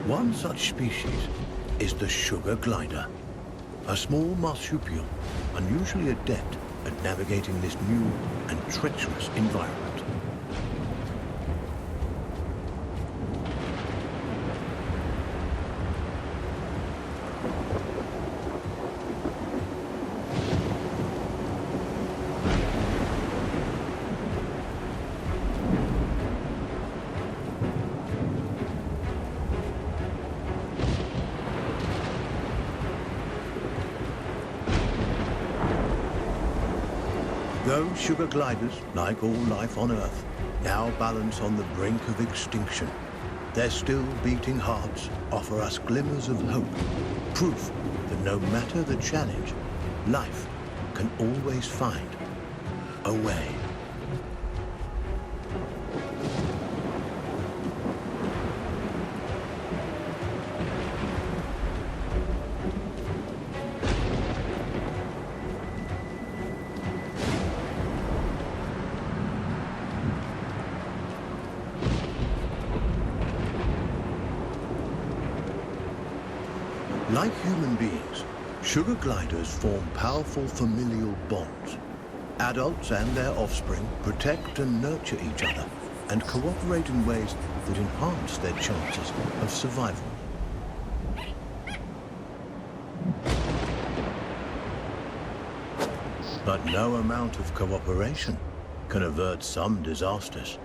One such species is the sugar glider, a small marsupial unusually adept at navigating this new and treacherous environment. Though sugar gliders, like all life on Earth, now balance on the brink of extinction, their still beating hearts offer us glimmers of hope, proof that no matter the challenge, life can always find a way. Like human beings, sugar gliders form powerful familial bonds. Adults and their offspring protect and nurture each other and cooperate in ways that enhance their chances of survival. But no amount of cooperation can avert some disasters.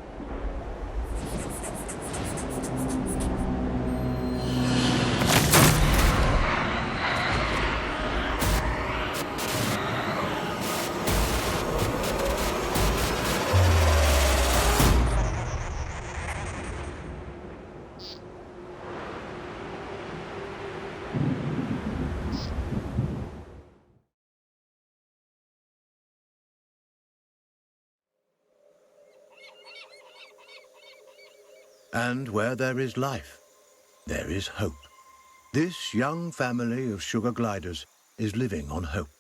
And where there is life, there is hope. This young family of sugar gliders is living on hope.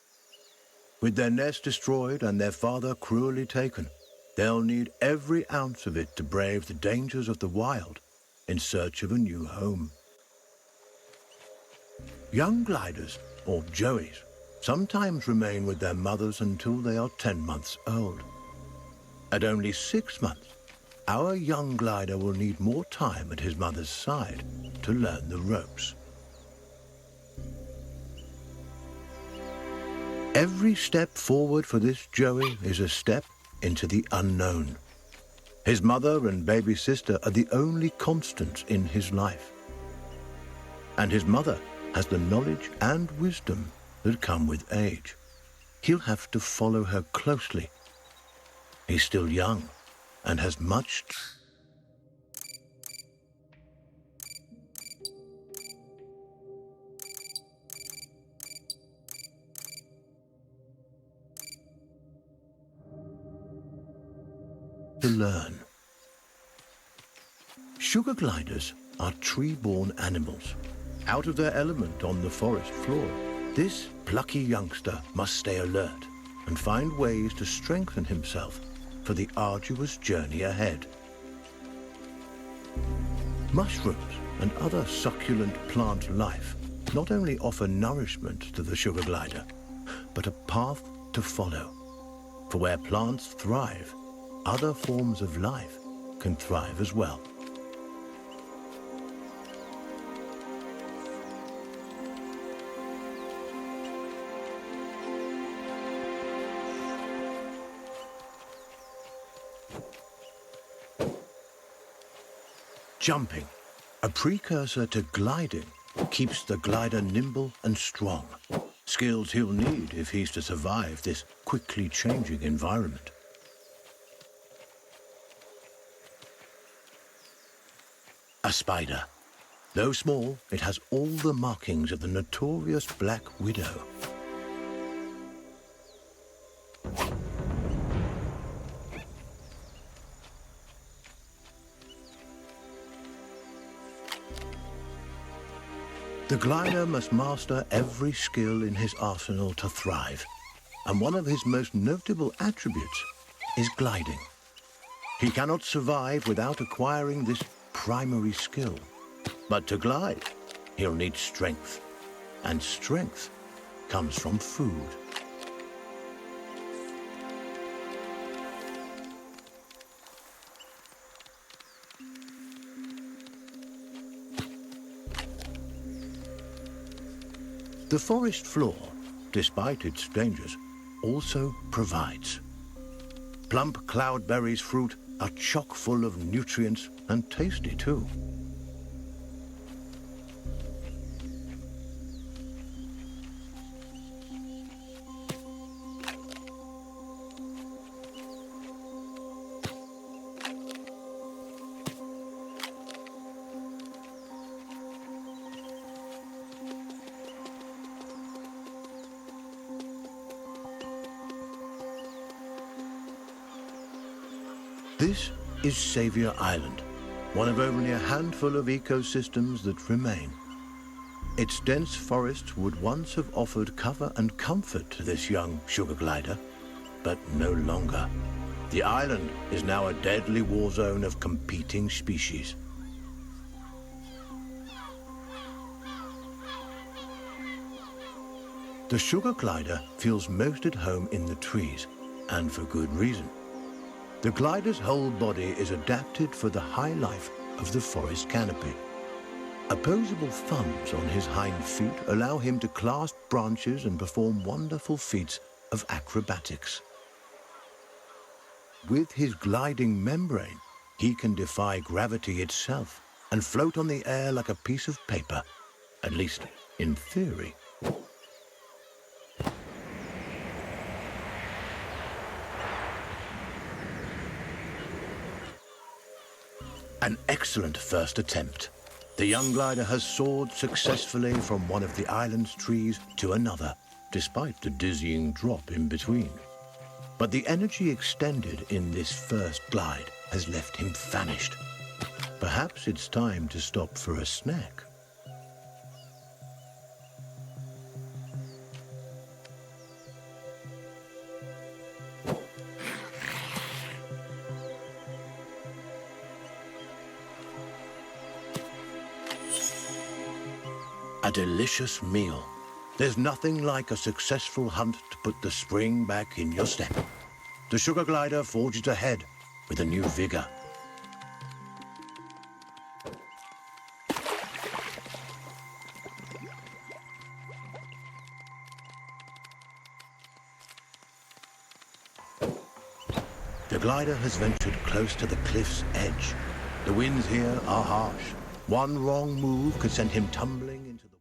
With their nest destroyed and their father cruelly taken, they'll need every ounce of it to brave the dangers of the wild in search of a new home. Young gliders, or joeys, sometimes remain with their mothers until they are 10 months old. At only 6 months, our young glider will need more time at his mother's side to learn the ropes. Every step forward for this joey is a step into the unknown. His mother and baby sister are the only constants in his life. And his mother has the knowledge and wisdom that come with age. He'll have to follow her closely. He's still young and has much to learn. Sugar gliders are tree-born animals. Out of their element on the forest floor, this plucky youngster must stay alert and find ways to strengthen himself for the arduous journey ahead. Mushrooms and other succulent plant life not only offer nourishment to the sugar glider, but a path to follow. For where plants thrive, other forms of life can thrive as well. Jumping, a precursor to gliding, keeps the glider nimble and strong. Skills he'll need if he's to survive this quickly changing environment. A spider. Though small, it has all the markings of the notorious Black Widow. The glider must master every skill in his arsenal to thrive, and one of his most notable attributes is gliding. He cannot survive without acquiring this primary skill, But to glide, he'll need strength, and strength comes from food. The forest floor, despite its dangers, also provides. Plump cloudberries fruit are chock full of nutrients and tasty too. This is Saviour Island, one of only a handful of ecosystems that remain. Its dense forests would once have offered cover and comfort to this young sugar glider, but no longer. The island is now a deadly war zone of competing species. The sugar glider feels most at home in the trees, and for good reason. The glider's whole body is adapted for the high life of the forest canopy. Opposable thumbs on his hind feet allow him to clasp branches and perform wonderful feats of acrobatics. With his gliding membrane, he can defy gravity itself and float on the air like a piece of paper, at least in theory. An excellent first attempt. The young glider has soared successfully from one of the island's trees to another, despite the dizzying drop in between. But the energy extended in this first glide has left him famished. Perhaps it's time to stop for a snack. A delicious meal. There's nothing like a successful hunt to put the spring back in your step. The sugar glider forges ahead with a new vigor. The glider has ventured close to the cliff's edge. The winds here are harsh. One wrong move could send him tumbling into the...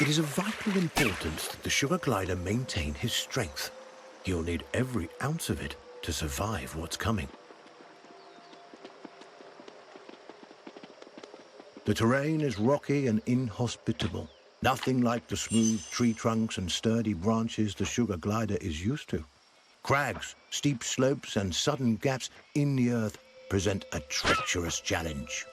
It is of vital importance that the sugar glider maintain his strength. He'll need every ounce of it to survive what's coming. The terrain is rocky and inhospitable, nothing like the smooth tree trunks and sturdy branches the sugar glider is used to. Crags, steep slopes, and sudden gaps in the earth present a treacherous challenge.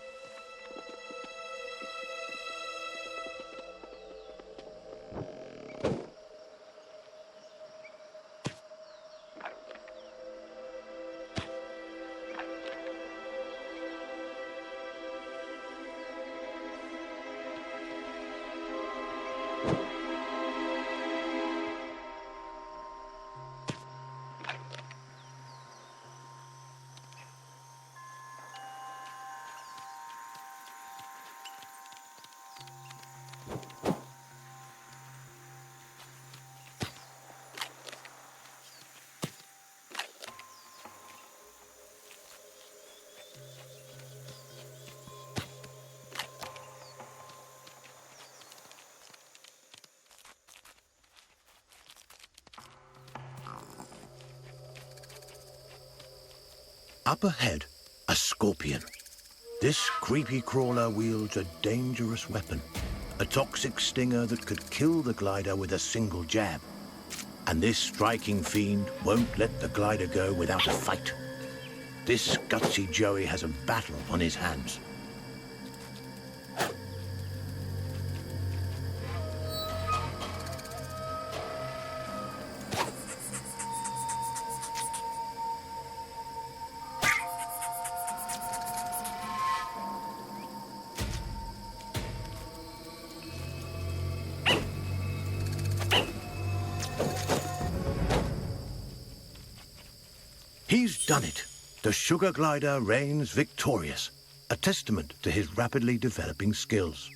Up ahead, a scorpion. This creepy crawler wields a dangerous weapon, a toxic stinger that could kill the glider with a single jab. And this striking fiend won't let the glider go without a fight. This gutsy Joey has a battle on his hands. He's done it. The sugar glider reigns victorious, a testament to his rapidly developing skills.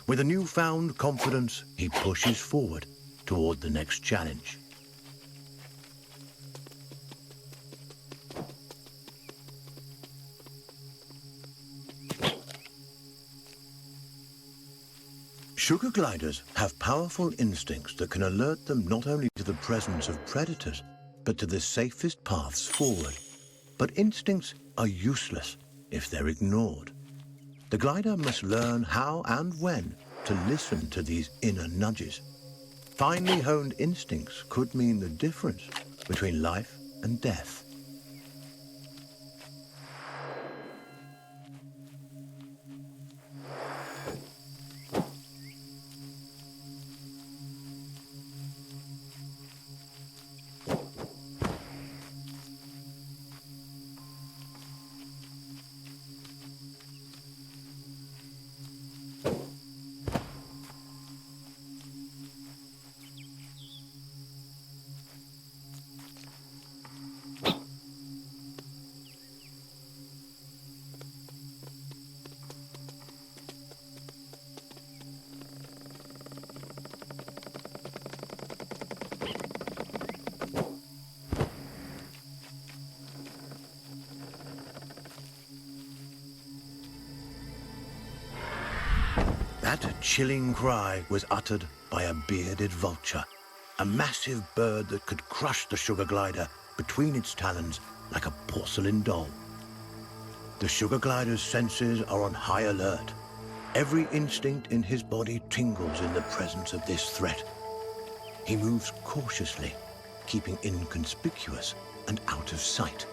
With a newfound confidence, he pushes forward toward the next challenge. Sugar gliders have powerful instincts that can alert them not only to the presence of predators, but to the safest paths forward. But instincts are useless if they're ignored. The glider must learn how and when to listen to these inner nudges. Finely honed instincts could mean the difference between life and death. That chilling cry was uttered by a bearded vulture, a massive bird that could crush the sugar glider between its talons like a porcelain doll. The sugar glider's senses are on high alert. Every instinct in his body tingles in the presence of this threat. He moves cautiously, keeping inconspicuous and out of sight.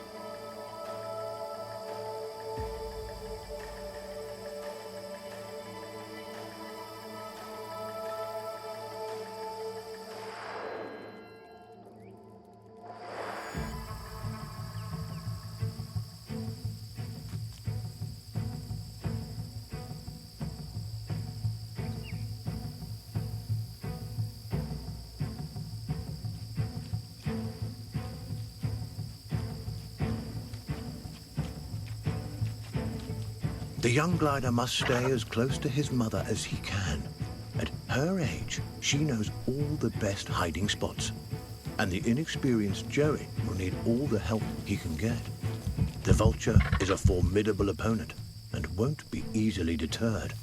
The young glider must stay as close to his mother as he can. At her age, she knows all the best hiding spots, and the inexperienced Joey will need all the help he can get. The vulture is a formidable opponent and won't be easily deterred.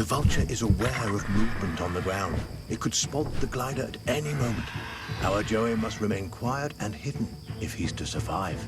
The vulture is aware of movement on the ground. It could spot the glider at any moment. Our Joey must remain quiet and hidden if he's to survive.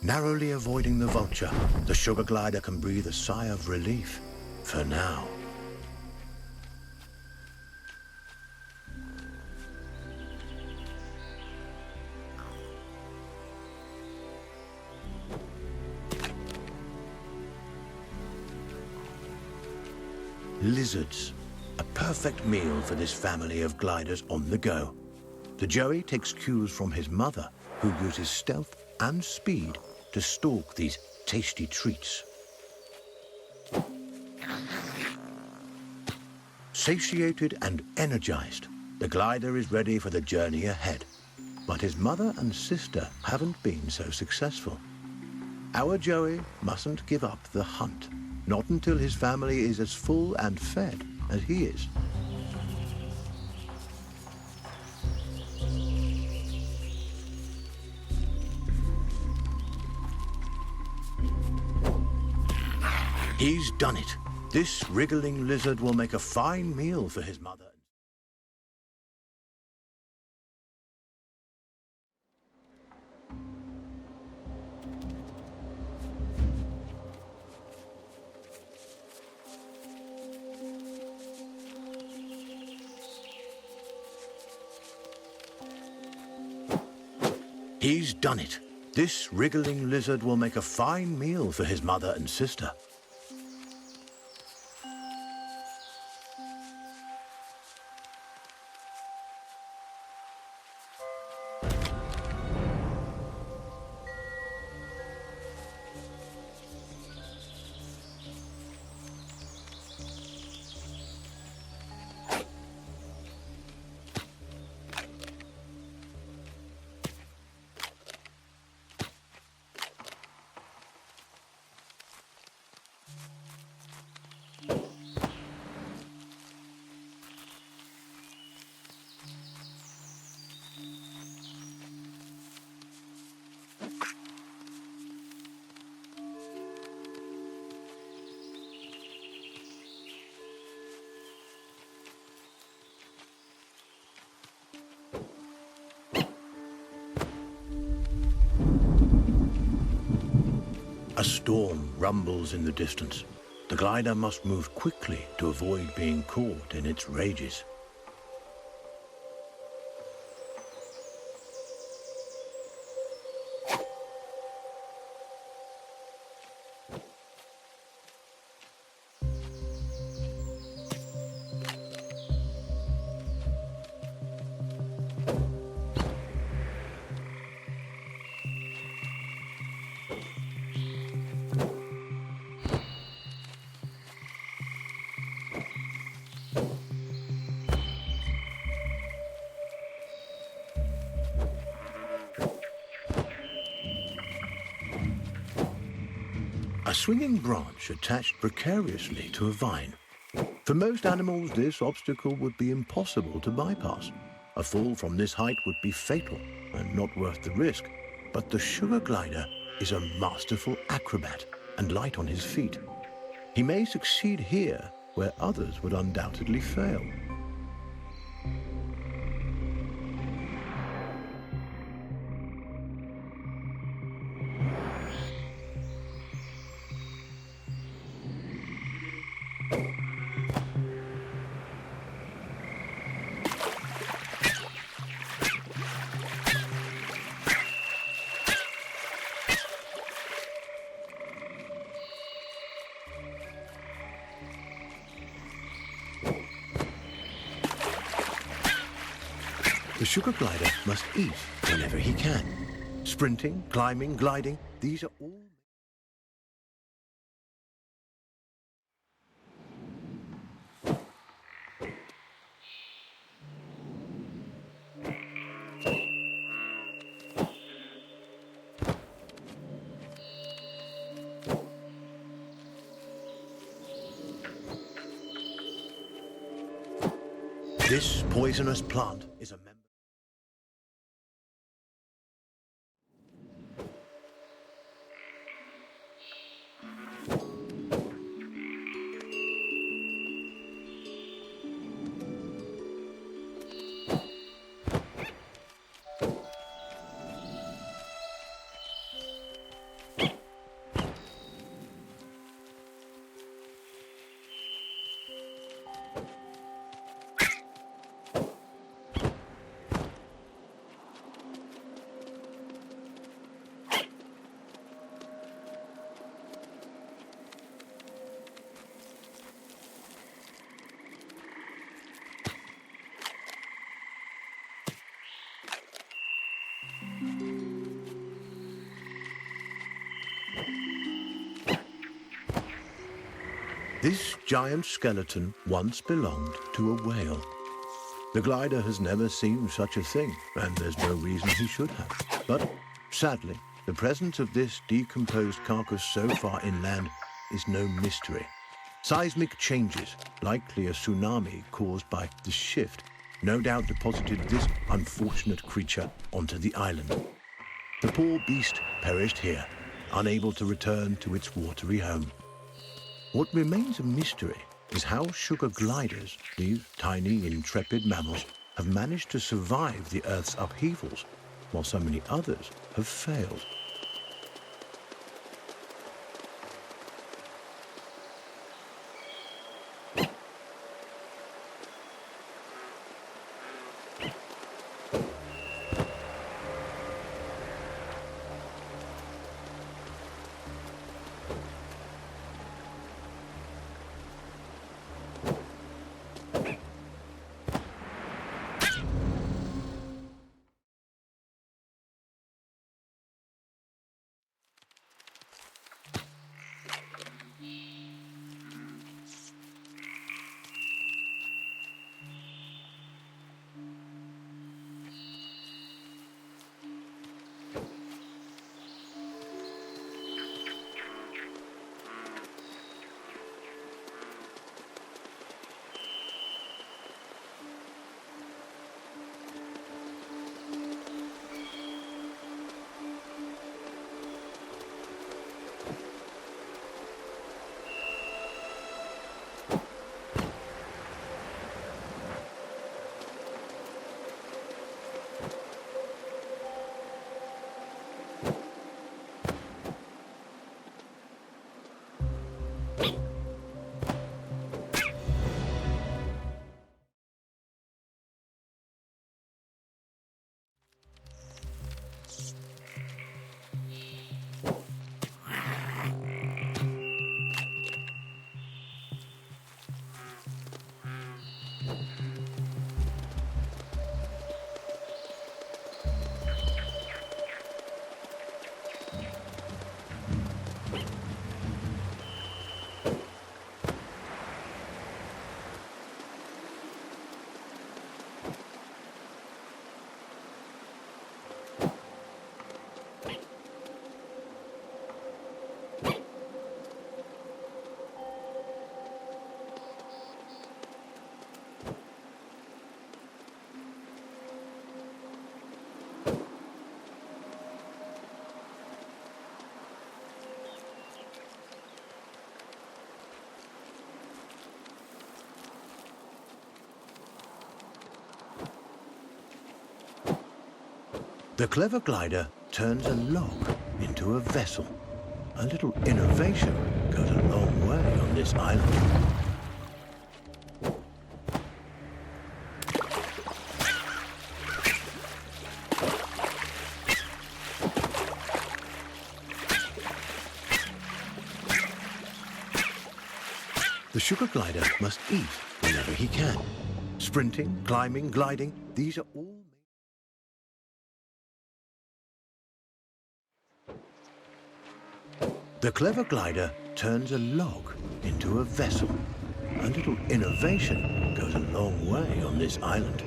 Narrowly avoiding the vulture, the sugar glider can breathe a sigh of relief, for now. Lizards, a perfect meal for this family of gliders on the go. The Joey takes cues from his mother, who uses stealth and speed to stalk these tasty treats. Satiated and energized, the glider is ready for the journey ahead. But his mother and sister haven't been so successful. Our Joey mustn't give up the hunt, not until his family is as full and fed as he is. He's done it. This wriggling lizard will make a fine meal for his mother. He's done it. This wriggling lizard will make a fine meal for his mother and sister. A storm rumbles in the distance. The glider must move quickly to avoid being caught in its rages. A swinging branch attached precariously to a vine. For most animals, this obstacle would be impossible to bypass. A fall from this height would be fatal and not worth the risk. But the sugar glider is a masterful acrobat and light on his feet. He may succeed here where others would undoubtedly fail. sugar glider must eat whenever he can. Sprinting, climbing, gliding, these are all... This poisonous plant is a member... This giant skeleton once belonged to a whale. The glider has never seen such a thing, and there's no reason he should have. But, sadly, the presence of this decomposed carcass so far inland is no mystery. Seismic changes, likely a tsunami caused by the shift, no doubt deposited this unfortunate creature onto the island. The poor beast perished here, unable to return to its watery home. What remains a mystery is how sugar gliders, these tiny, intrepid mammals, have managed to survive the Earth's upheavals, while so many others have failed. The clever glider turns a log into a vessel. A little innovation goes a long way on this island. The sugar glider must eat whenever he can. Sprinting, climbing, gliding, these are all The clever glider turns a log into a vessel. A little innovation goes a long way on this island.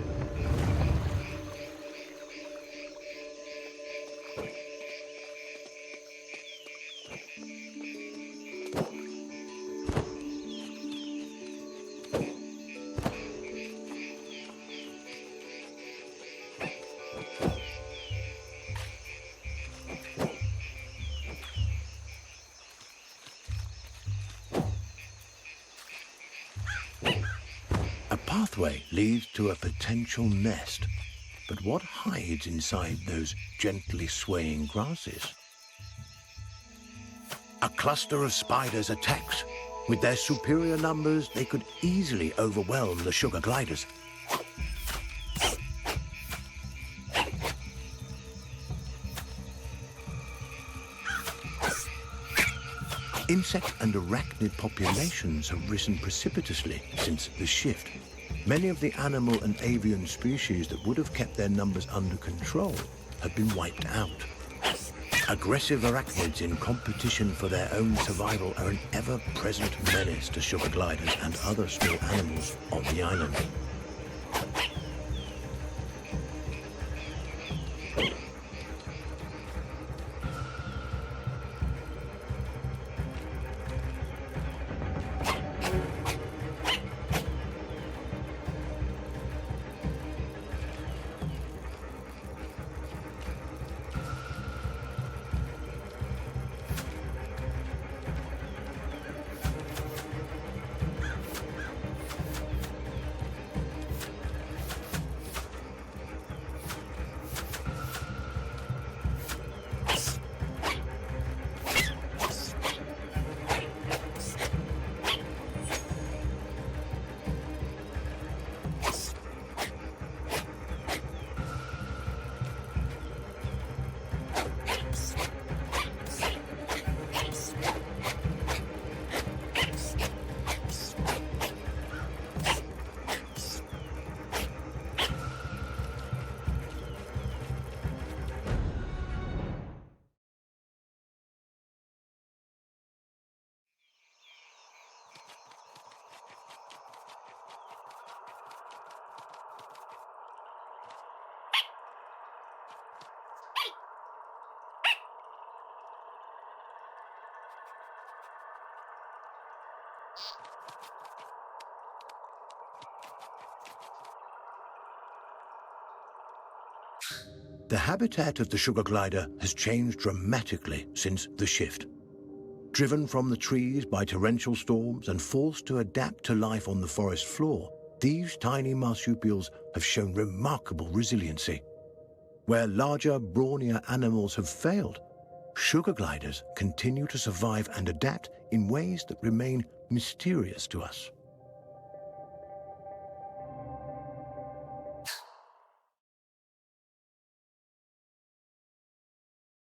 A pathway leads to a potential nest, but what hides inside those gently swaying grasses? A cluster of spiders attacks. With their superior numbers, they could easily overwhelm the sugar gliders. Insect and arachnid populations have risen precipitously since the shift. Many of the animal and avian species that would have kept their numbers under control have been wiped out. Aggressive arachnids in competition for their own survival are an ever-present menace to sugar gliders and other small animals on the island. The habitat of the sugar glider has changed dramatically since the shift. Driven from the trees by torrential storms and forced to adapt to life on the forest floor, these tiny marsupials have shown remarkable resiliency. Where larger, brawnier animals have failed, sugar gliders continue to survive and adapt in ways that remain mysterious to us.